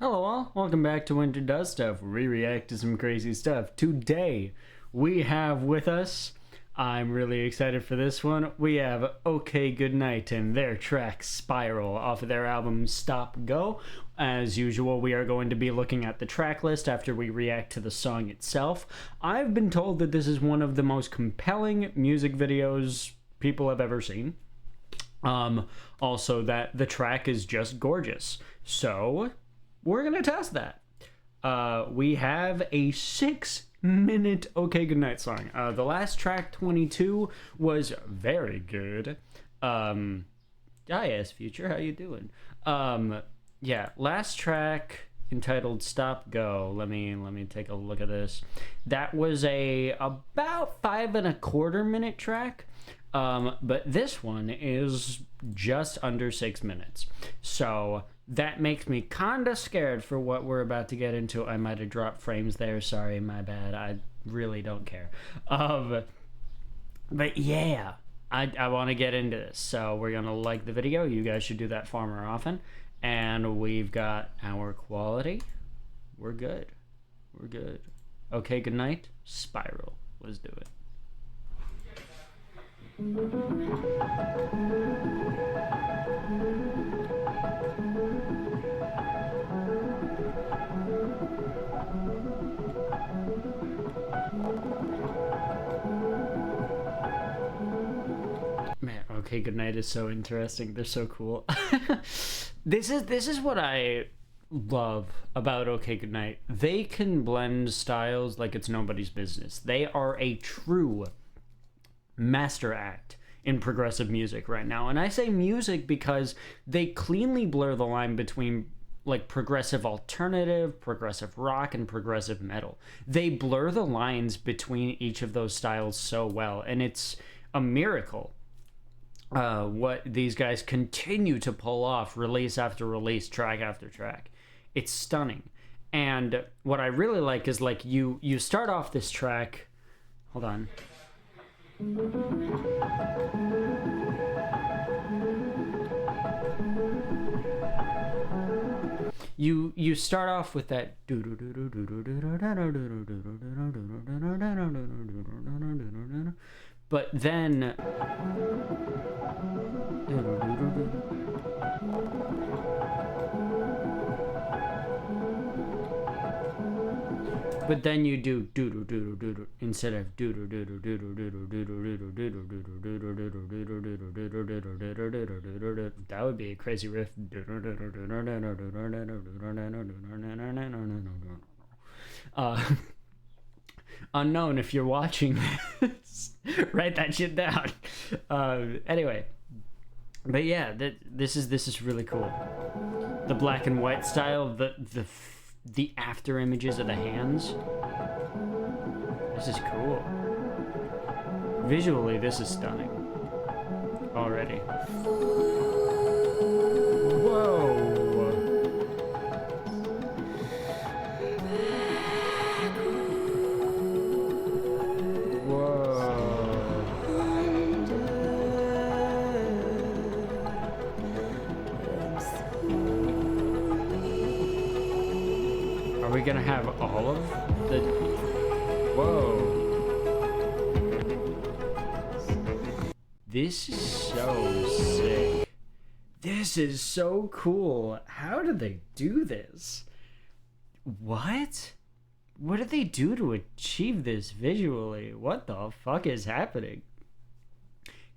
Hello all, welcome back to Winter Does Stuff, where we react to some crazy stuff. Today, we have with us, I'm really excited for this one, we have OK Goodnight and their track Spiral off of their album Stop Go. As usual, we are going to be looking at the track list after we react to the song itself. I've been told that this is one of the most compelling music videos people have ever seen. Also that the track is just gorgeous. So we're gonna test that. We have a 6-minute OK Goodnight song. The last track, 22, was very good. Yes, Future, how you doing? Yeah, last track entitled Stop Go. Let me take a look at this. That was about 5.25 minute track. But this one is just under 6 minutes. So that makes me kinda scared for what we're about to get into. I might have dropped frames there. Sorry, my bad. I really don't care. But yeah, I want to get into this. So we're going to like the video. You guys should do that far more often. And we've got our quality. We're good. We're good. OK Goodnight, Spiral. Let's do it. Man, OK Goodnight is so interesting. They're so cool. This is what I love about OK Goodnight. They can blend styles like it's nobody's business. They are a true master act in progressive music right now. And I say music because they cleanly blur the line between like progressive alternative, progressive rock, and progressive metal. They blur the lines between each of those styles so well, and it's a miracle what these guys continue to pull off release after release, track after track. It's stunning. And what I really like is like you start off this track, hold on. You start off with that, but then you do doo doo doo instead of doo doo doo doo doo doo doo doo. That would be a crazy riff. Unknown if you're watching this, write that shit down. Anyway, but yeah, this is really cool. The black and white style, the after images of the hands. This is cool. Visually, this is stunning. Already. Whoa. Are we gonna have all of the... Whoa. This is so sick. This is so cool. How did they do this? What? What did they do to achieve this visually? What the fuck is happening?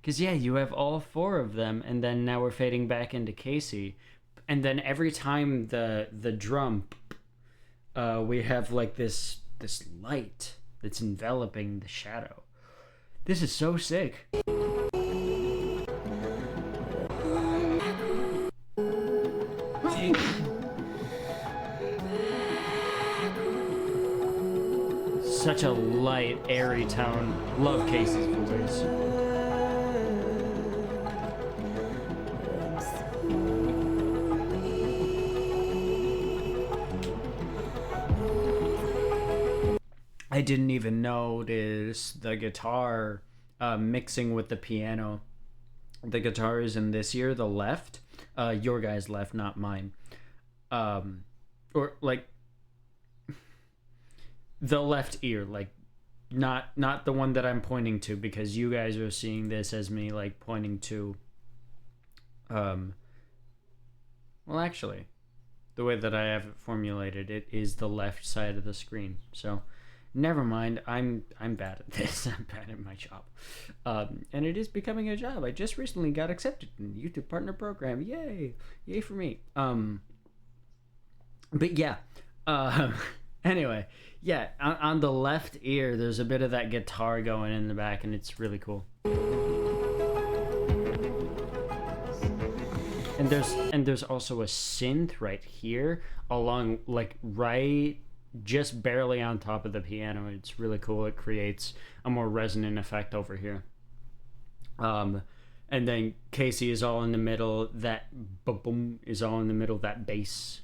Because yeah, you have all 4 of them, and then now we're fading back into Casey. And then every time the drum... we have like this light that's enveloping the shadow. This is so sick. Such a light, airy tone. Love Casey's voice. I didn't even notice the guitar mixing with the piano. The guitar is in this ear, the left. Your guy's left, not mine. or like the left ear, like not the one that I'm pointing to, because you guys are seeing this as me like pointing to well, actually, the way that I have it formulated, it is the left side of the screen. So never mind, I'm bad at this. I'm bad at my job. And it is becoming a job. I just recently got accepted in the YouTube partner program. Yay for me. But yeah, anyway, yeah, on the left ear, there's a bit of that guitar going in the back, and it's really cool. And there's also a synth right here, along, like, right, just barely on top of the piano. It's really cool. It creates a more resonant effect over here. And then Casey is all in the middle. That boom is all in the middle. That bass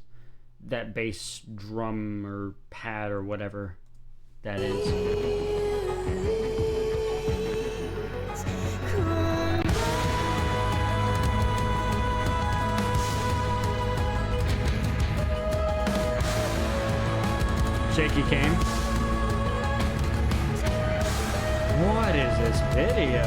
drum or pad or whatever that is. Shaky cam. What is this video?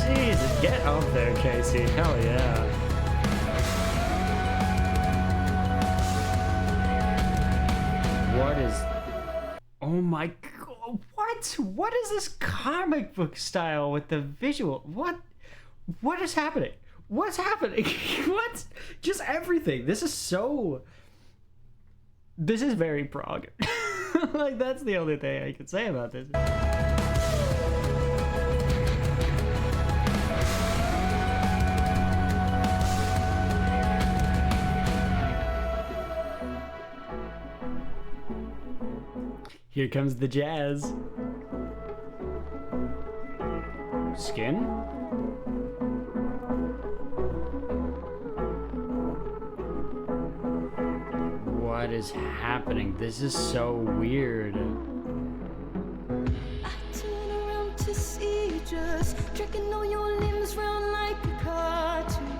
Jesus, get up there, Casey. Hell yeah. What is... Oh my god, what is this comic book style with the visual? What is happening? What's happening? What? Just everything. This is very prog. Like, that's the only thing I can say about this. Here comes the jazz. Skin? What is happening? This is so weird. I turn around to see you just tracking all your limbs round like a cartoon.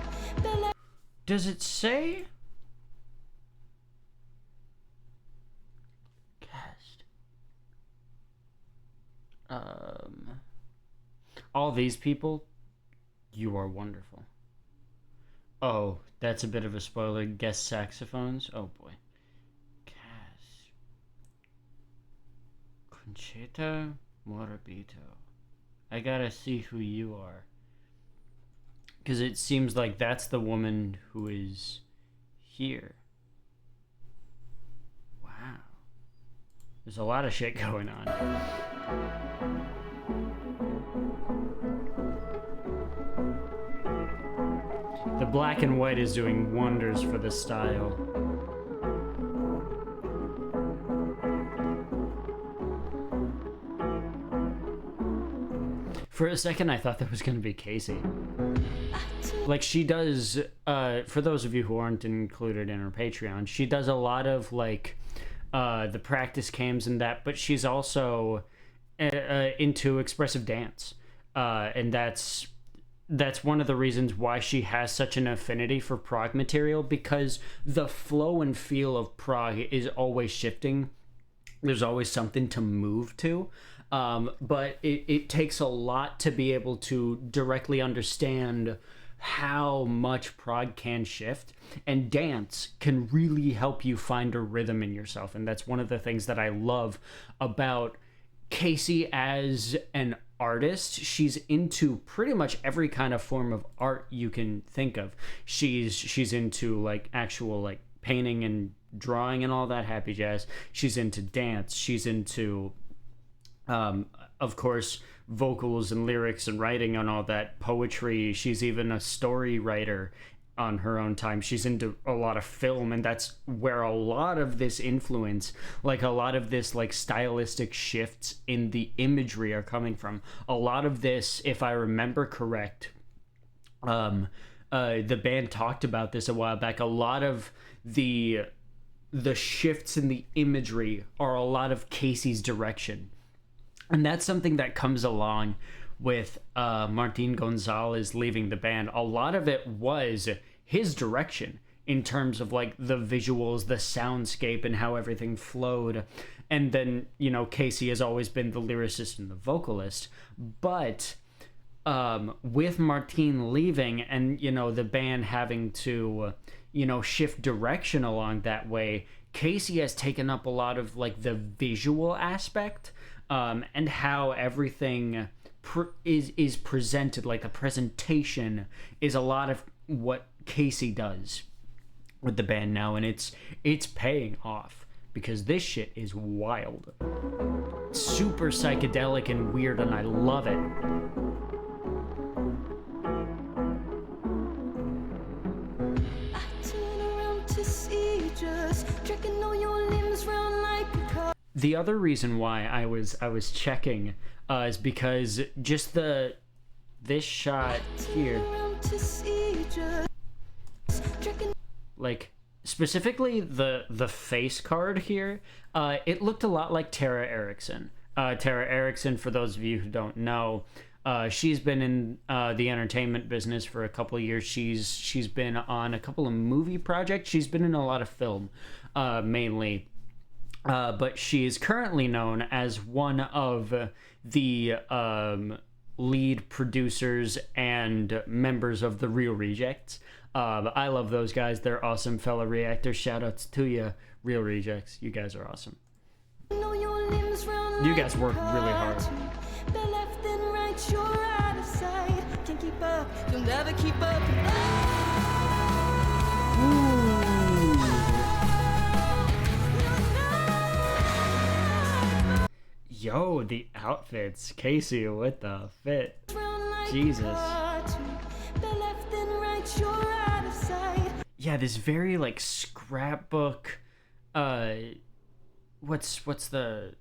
Does it say? All these people, you are wonderful. Oh, that's a bit of a spoiler. Guest saxophones. Oh boy. Cast. Conchita Morabito. I gotta see who you are. Because it seems like that's the woman who is here. Wow. There's a lot of shit going on. The black and white is doing wonders for the style. For a second, I thought that was going to be Casey. Like, she does, for those of you who aren't included in her Patreon, she does a lot of, like, the practice cams and that, but she's also into expressive dance. And that's one of the reasons why she has such an affinity for prog material, because the flow and feel of prog is always shifting. There's always something to move to. But it takes a lot to be able to directly understand how much prog can shift, and dance can really help you find a rhythm in yourself. And that's one of the things that I love about Casey as an artist. She's into pretty much every kind of form of art you can think of. She's into, like, actual, like, painting and drawing and all that happy jazz. She's into dance. She's into of course, vocals and lyrics and writing and all that, poetry. She's even a story writer on her own time. She's into a lot of film, and that's where a lot of this influence, like a lot of this like stylistic shifts in the imagery are coming from. A lot of this, if I remember correct, um the band talked about this a while back. A lot of the shifts in the imagery are a lot of Casey's direction, and that's something that comes along with Martin Gonzalez leaving the band. A lot of it was his direction in terms of like the visuals, the soundscape, and how everything flowed. And then, you know, Casey has always been the lyricist and the vocalist, but with Martin leaving and, you know, the band having to, you know, shift direction along that way, Casey has taken up a lot of like the visual aspect, and how everything is presented. Like the presentation is a lot of what Casey does with the band now, and it's paying off because this shit is wild, super psychedelic and weird, and I love it. The other reason why I was checking is because just this shot here, like specifically the face card here, it looked a lot like Tara Erickson. Tara Erickson, for those of you who don't know, she's been in the entertainment business for a couple of years. She's been on a couple of movie projects. She's been in a lot of film, mainly. But she is currently known as one of the lead producers and members of the Real Rejects. I love those guys. They're awesome fellow reactors. Shout outs to you, Real Rejects. You guys are awesome. You guys work really hard. Yo, the outfits. Casey with the fit. Jesus. Yeah, this very like scrapbook, what's the,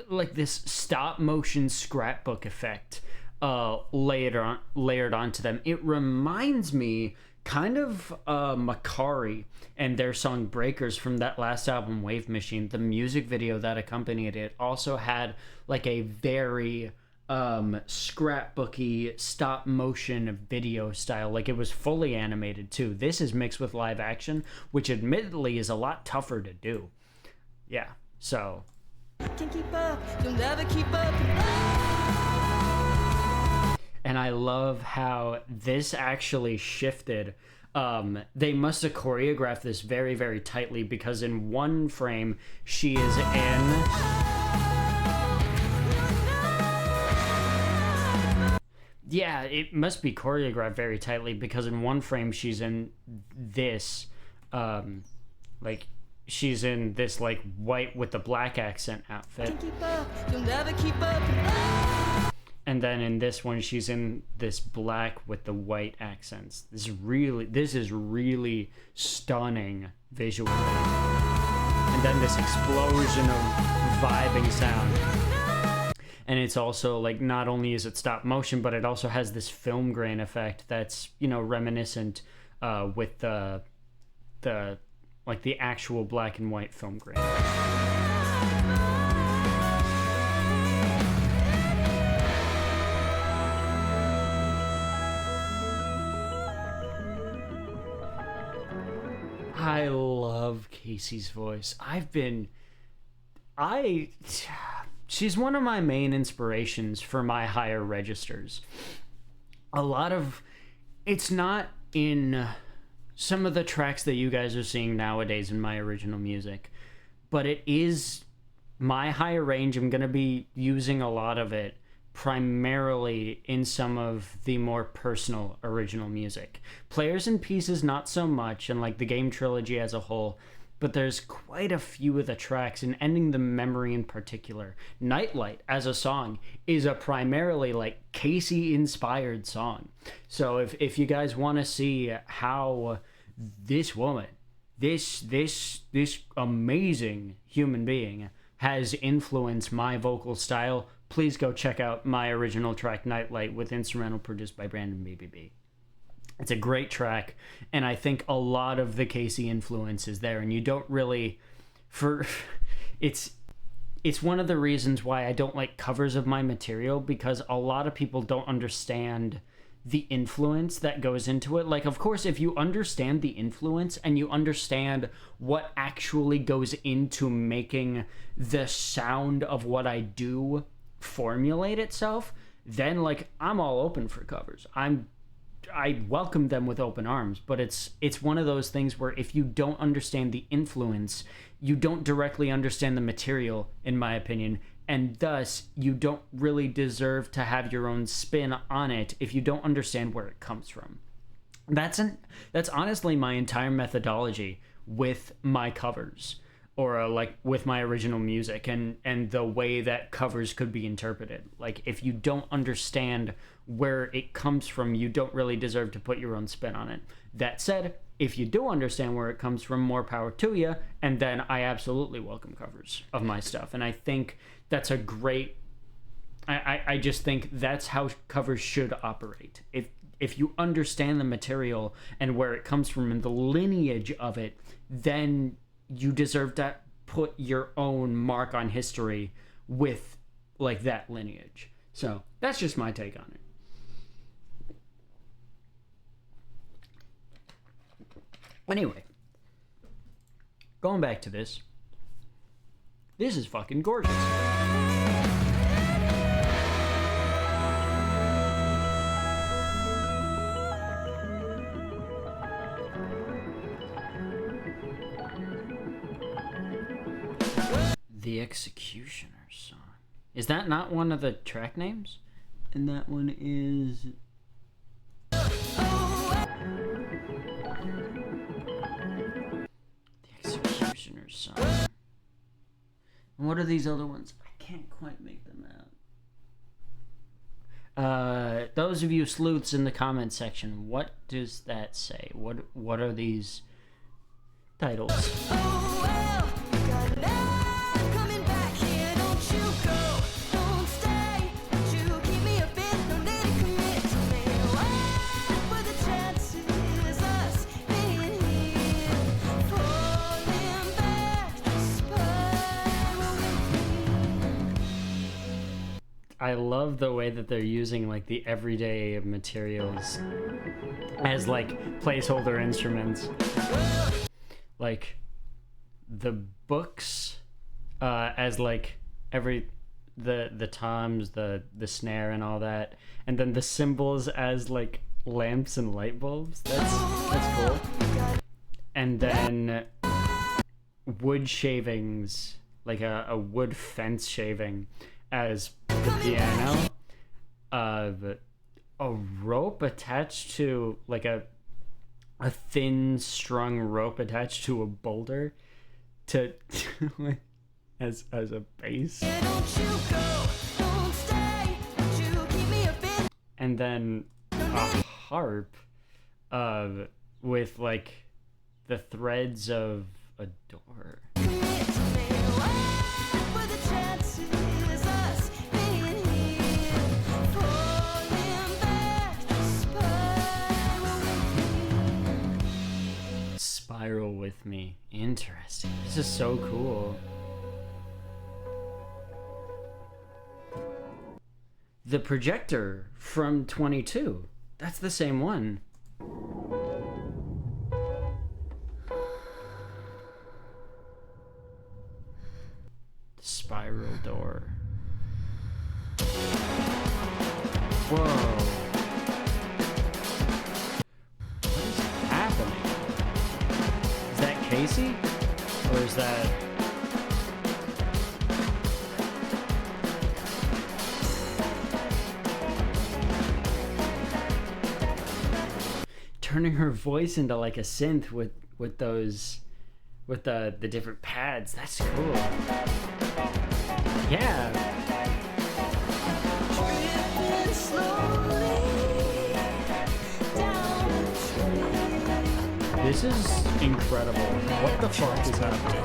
like this stop motion scrapbook effect layered onto them. It reminds me kind of Makari and their song Breakers from that last album, Wave Machine. The music video that accompanied it also had like a very scrapbooky stop motion video style. Like it was fully animated too. This is mixed with live action, which admittedly is a lot tougher to do. Yeah, so can't keep up, you'll never keep up. And I love how this actually shifted. They must have choreographed this very, very tightly, because in one frame she is in yeah, it must be choreographed very tightly, because in one frame she's in this like she's in this like white with the black accent outfit. Keep up, you'll never keep up. And then in this one she's in this black with the white accents. This is really stunning visually. And then this explosion of vibing sound. And it's also like, not only is it stop motion, but it also has this film grain effect that's, you know, reminiscent with the like the actual black and white film grain. I love Casey's voice. She's one of my main inspirations for my higher registers. A lot of, it's not in some of the tracks that you guys are seeing nowadays in my original music, but it is my higher range. I'm going to be using a lot of it primarily in some of the more personal original music. Players and Pieces not so much, and like the game trilogy as a whole, but there's quite a few of the tracks, and Ending the Memory in particular. Nightlight as a song is a primarily like Casey inspired song. So if you guys want to see how this woman, this amazing human being has influenced my vocal style, please go check out my original track, Nightlight, with instrumental produced by Brandon BBB. It's a great track, and I think a lot of the Casey influence is there, and you don't really... It's one of the reasons why I don't like covers of my material, because a lot of people don't understand the influence that goes into it. Like, of course, if you understand the influence and you understand what actually goes into making the sound of what I do formulate itself, then, like, I'm all open for covers. I welcome them with open arms, but it's one of those things where if you don't understand the influence, you don't directly understand the material, in my opinion, and thus you don't really deserve to have your own spin on it if you don't understand where it comes from. That's honestly my entire methodology with my covers, or like with my original music, and the way that covers could be interpreted. Like, if you don't understand where it comes from, you don't really deserve to put your own spin on it. That said, if you do understand where it comes from, more power to you, and then I absolutely welcome covers of my stuff. And I think that's a great... I just think that's how covers should operate. If you understand the material and where it comes from and the lineage of it, then you deserve to put your own mark on history with, like, that lineage. So that's just my take on it. Anyway, going back to this. This is fucking gorgeous. The Executioner's Song. Is that not one of the track names? And that one is... The Executioner's Song. And what are these other ones? I can't quite make them out. Those of you sleuths in the comment section, what does that say? What are these titles? I love the way that they're using, like, the everyday materials as, like, placeholder instruments. Like, the books as, like, the toms, the snare and all that, and then the cymbals as, like, lamps and light bulbs. That's cool. And then wood shavings, like a wood fence shaving as the piano, a rope attached to, like, a thin strung rope attached to a boulder to as a bass, and then a harp with, like, the threads of a door. Spiral with me. Interesting. This is so cool. The projector from 22. That's the same one. The spiral door. Whoa. What is happening? Is that Casey? Or is that... turning her voice into, like, a synth with those, with the different pads. That's cool. Yeah. This is incredible. What the fuck is happening?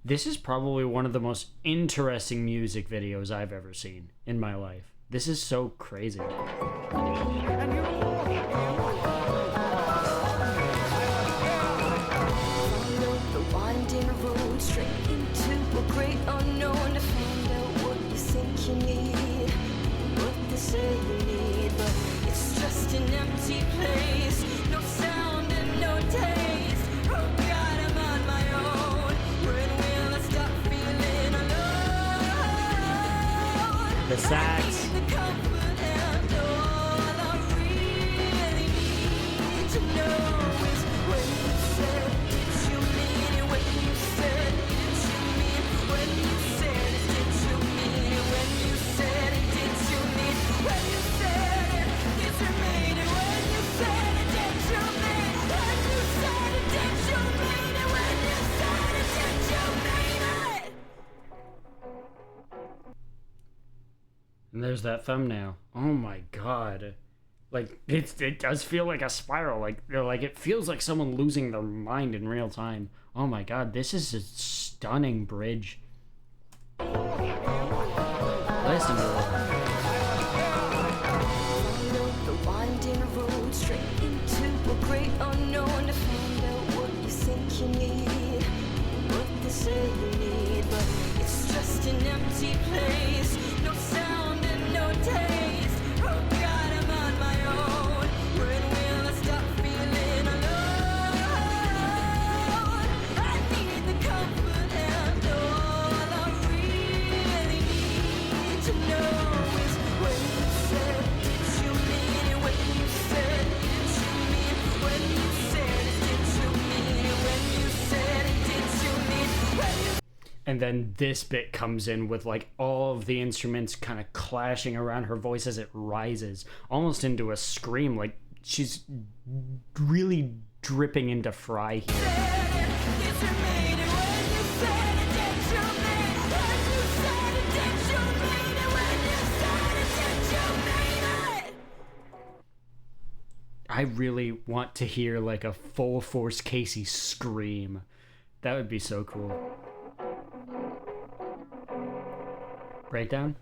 This is probably one of the most interesting music videos I've ever seen in my life. This is so crazy. Winding road straight into a great unknown to find out what you think you need, what they say you need, but it's just an empty place, no sound and no taste. Oh God, I'm on my own. When will I stop feeling alone? The sax. I need the comfort and all I really need to know is when you said, did you mean it? When you said, did you mean it? When you said it, did you mean it? When you said it, did you mean it? When you said it, did you mean it? When you said it, did you mean it? When you said it, did you mean it? When you said it, did you mean it? And there's that thumbnail. Oh my god. Like, it does feel like a spiral. Like, it feels like someone losing their mind in real time. Oh my god, this is a stunning bridge. Listen to it. The winding road straight into a great unknown to find out what you think you need, what they say you need, but it's just an empty place, no sound and no taste. Oh God, I'm on my own. When will I stop feeling alone? I need the comfort and all I really need to know is when you said, did you mean it? When you said, did you mean it? When you said it, did you mean it? When you said it, did you mean it? When you And then this bit comes in with like all of the instruments kind of clashing around her voice as it rises, almost into a scream. Like she's really dripping into Fry here. I really want to hear like a full force Casey scream. That would be so cool. Breakdown?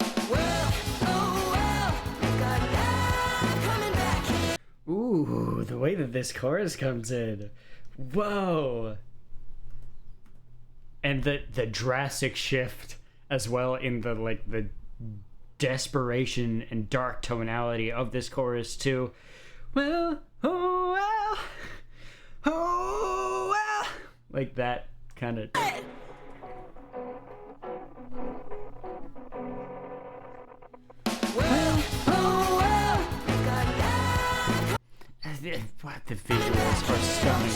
Ooh, the way that this chorus comes in. Whoa. And the drastic shift as well in the like the desperation and dark tonality of this chorus too. Well, oh well, oh well, like that kind of. What, the visuals are stunning.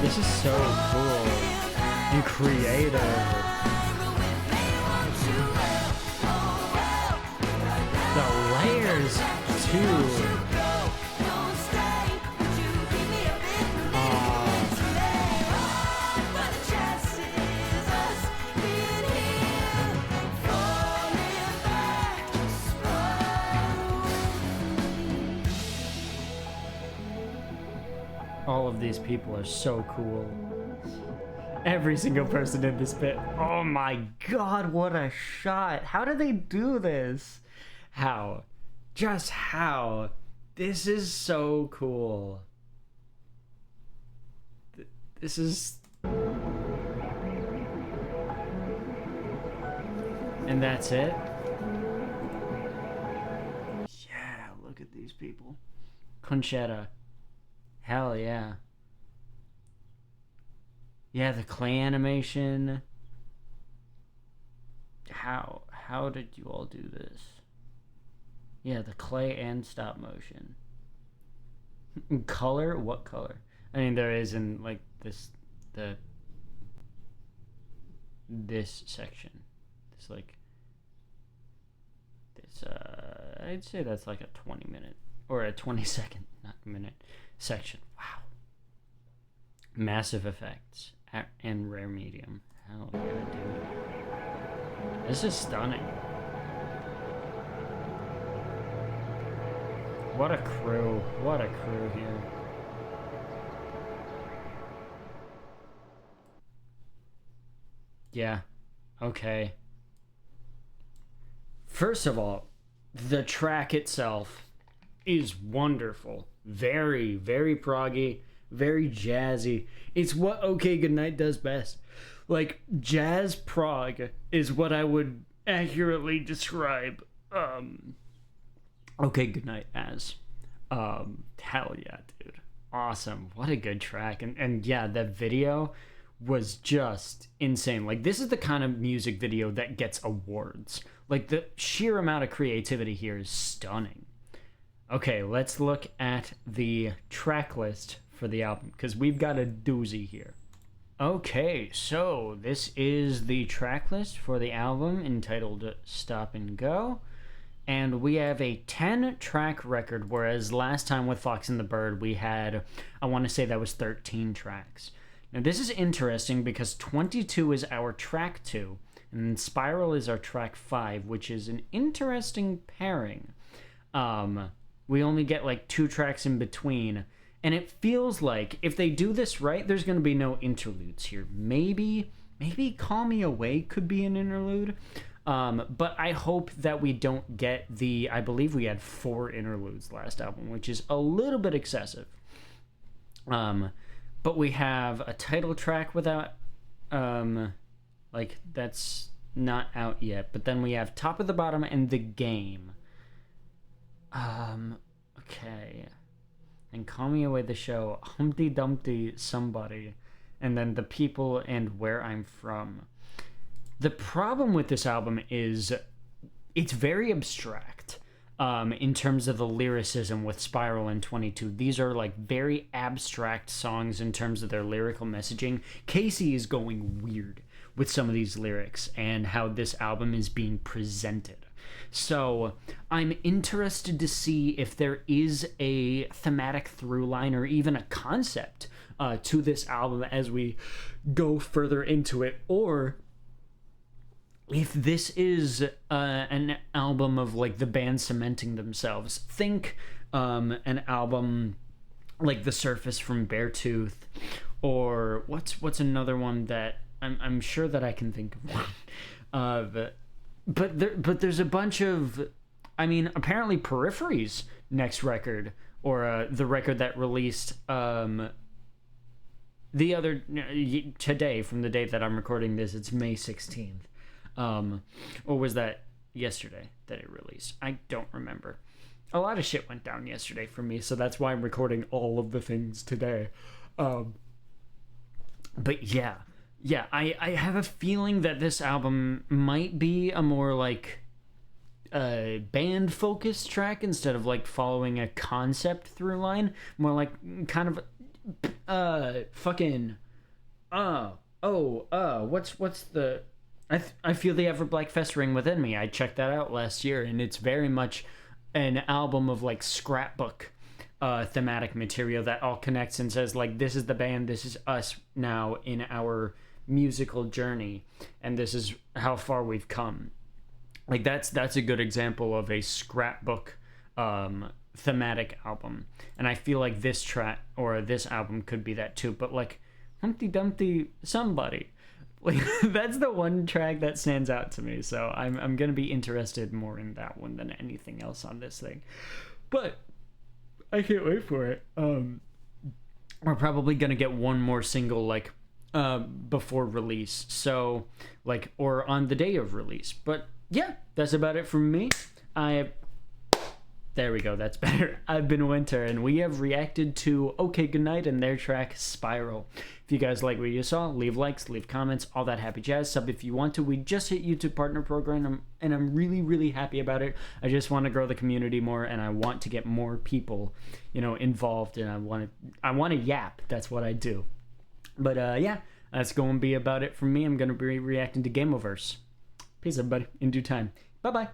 This is so cool and creative. The layers too. All of these people are so cool. Every single person in this bit. Oh my god, what a shot. How do they do this? How? Just how? This is so cool. This is... And that's it? Yeah, look at these people. Conchetta. Hell yeah. Yeah, the clay animation. How did you all do this? Yeah, the clay and stop motion. Color? What color? I mean, there is in like this section. This like this I'd say that's like a 20-minute or a 20-second, not minute section. Wow. Massive effects and rare medium. Hell yeah, dude. This is stunning. What a crew. What a crew here. Yeah. Okay. First of all, the track itself is wonderful. Very, very proggy, very jazzy. It's what OK Goodnight does best. Like, jazz prog is what I would accurately describe OK Goodnight as. Hell yeah, dude. Awesome. What a good track. And yeah, that video was just insane. Like, this is the kind of music video that gets awards. Like, the sheer amount of creativity here is stunning. Okay, let's look at the track list for the album, because we've got a doozy here. Okay, so this is the track list for the album entitled Stop and Go. And we have a 10-track record, whereas last time with Fox and the Bird, we had, I want to say that was 13 tracks. Now, this is interesting because 22 is our track 2, and Spiral is our track 5, which is an interesting pairing. We only get like 2 tracks in between, and it feels like if they do this right, there's going to be no interludes here. Maybe Call Me Away could be an interlude. But I hope that we don't get I believe we had 4 interludes last album, which is a little bit excessive. But we have a title track without, like, that's not out yet. But then we have Top of the Bottom and The Game. Okay. And Call Me Away the Show, Humpty Dumpty Somebody, and then The People and Where I'm From. The problem with this album is it's very abstract in terms of the lyricism with Spiral and 22. These are like very abstract songs in terms of their lyrical messaging. Casey is going weird with some of these lyrics and how this album is being presented. So I'm interested to see if there is a thematic through line or even a concept to this album as we go further into it, or if this is an album of like the band cementing themselves. Think an album like The Surface from Beartooth, or what's another one that I'm sure that I can think of one. But there's a bunch of, I mean, apparently Periphery's next record, or the record that released the other today, from the date that I'm recording this, it's May 16th. Or was that yesterday that it released? I don't remember. A lot of shit went down yesterday for me, so that's why I'm recording all of the things today. But yeah, I have a feeling that this album might be a more like band focused track instead of like following a concept through line. More like kind of what's the I feel the Ever Black Festering Within Me. I checked that out last year, and it's very much an album of like scrapbook thematic material that all connects and says like, this is the band, this is us now in our musical journey, and this is how far we've come. Like that's a good example of a scrapbook thematic album, and I feel like this track or this album could be that too. But like Humpty Dumpty Somebody, like that's the one track that stands out to me, so I'm gonna be interested more in that one than anything else on this thing. But I can't wait for it. We're probably gonna get one more single like before release, so like, or on the day of release. But yeah, that's about it from me. There we go, that's better. I've been Winter, and we have reacted to OK Goodnight and their track Spiral. If you guys like what you saw, leave likes, leave comments, all that happy jazz. Sub if you want to. We just hit YouTube Partner Program, and I'm really, really happy about it. I just want to grow the community more, and I want to get more people, involved, and I want to yap. That's what I do. But yeah, that's going to be about it from me. I'm going to be reacting to Gameoverse. Peace, everybody. In due time. Bye-bye.